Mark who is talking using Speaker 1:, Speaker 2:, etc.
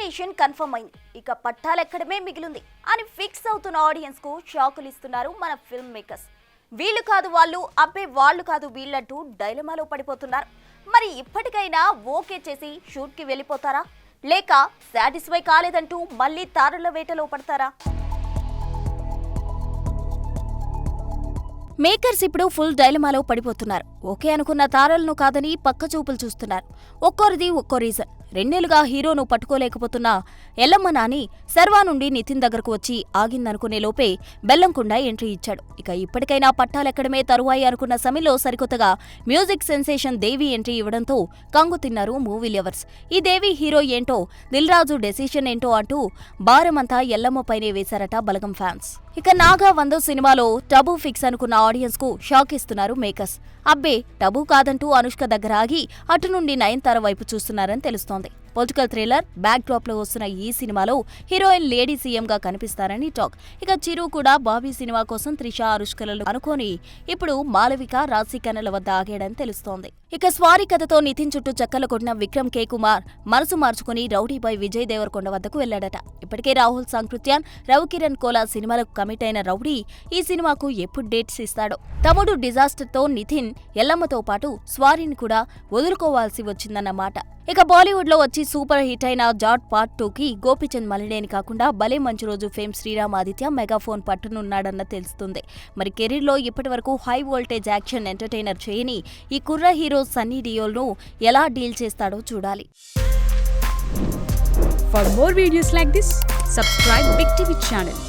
Speaker 1: Nomination confirm అయింది. ఇక పట్టాలెక్కడమే మిగిలింది అని ఫిక్స్ అవుతున్న ఆడియన్స్ కు షాకులు ఇస్తున్నారు మన ఫిల్మ్ మేకర్స్. వీళ్ళు కాదు వాళ్ళు, అబ్బే వాళ్ళు కాదు వీళ్ళంటూ డైలమాలో పడిపోతున్నారు. మరి ఇప్పటికైనా ఓకే చేసి షూట్ కి వెళ్ళిపోతారా, లేక సాటిస్ఫై కాలేదంటూ మళ్ళీ తారల వేటలో పడతారా? మేకర్స్ ఇప్పుడు ఫుల్ డైలమాలో పడిపోతున్నారు. ఓకే అనుకున్న తారలను కాదని పక్క చూపులు చూస్తున్నారు. ఒక్కోరిది ఒక్కో రీజన్. 2 నెలలుగా హీరోను పట్టుకోలేకపోతున్న ఎల్లమ్మ నాని శర్వా నుండి నితిన్ దగ్గరకు వచ్చి ఆగిందనుకునే లోపే బెల్లంకొండ ఎంట్రీ ఇచ్చాడు. ఇక ఇప్పటికైనా పట్టాలెక్కడమే తరువాయి అనుకున్న సమయంలో సరికొత్తగా మ్యూజిక్ సెన్సేషన్ దేవి ఎంట్రీ ఇవ్వడంతో కంగు తిన్నారు మూవీ లవర్స్. ఈ దేవి హీరో ఏంటో, దిల్ రాజు డెసిషన్ ఏంటో అంటూ భారమంతా ఎల్లమ్మపైనే వేశారట బలగం ఫ్యాన్స్. ఇక నాగా 100 సినిమాలో టబు ఫిక్స్ అనుకున్న ఆడియన్స్ కు షాక్ ఇస్తున్నారు మేకర్స్. అబ్బే టబు కాదంటూ అనుష్క దగ్గర ఆగి అటు నుండి నయనతార వైపు చూస్తున్నారని తెలుస్తోంది. పొలిటికల్ థ్రిల్లర్ బ్యాక్ డ్రాప్ లో వస్తున్న ఈ సినిమాలో హీరోయిన్ లేడీ సీఎం గా కనిపిస్తారని టాక్. ఇక చిరు కూడా బాబీ సినిమా కోసం త్రిష అనుష్కలను అనుకోని ఇప్పుడు మాలవిక రాశికన్నల వద్ద ఆగాడని తెలుస్తోంది. ఇక స్వారీ కథతో నితిన్ చుట్టూ చక్కలు కొట్టిన విక్రమ్ కే కుమార్ మనసు మార్చుకుని రౌడీపై విజయ్ దేవరకొండ వద్దకు వెళ్లాడట. ఇప్పటికే రాహుల్ సాంకృత్యాన్, రవికిరణ్ కోలా సినిమాలకు కమిట్ అయిన రౌడీ ఈ సినిమాకు ఎప్పుడు డేట్స్ ఇస్తాడో. తమ్ముడు డిజాస్టర్ తో నితిన్ ఎల్లమ్మతో పాటు స్వారీని కూడా వదులుకోవాల్సి వచ్చిందన్నమాట. ఇక బాలీవుడ్ లో వచ్చి సూపర్ హిట్ అయిన జాట్ పార్ట్ 2కి గోపీచంద్ మలినేని కాకుండా భలే మంచి రోజు ఫేమ్ శ్రీరామ్ ఆదిత్య మెగాఫోన్ పట్టునున్నాడన్న తెలుస్తుంది. మరి కెరీర్ లో ఇప్పటి వరకు హై వోల్టేజ్ యాక్షన్ ఎంటర్టైనర్ చేయని ఈ కుర్ర హీరో సన్నీ డియోల్ ను ఎలా డీల్ చేస్తాడో చూడాలి.
Speaker 2: For more videos like this, subscribe Big TV channel.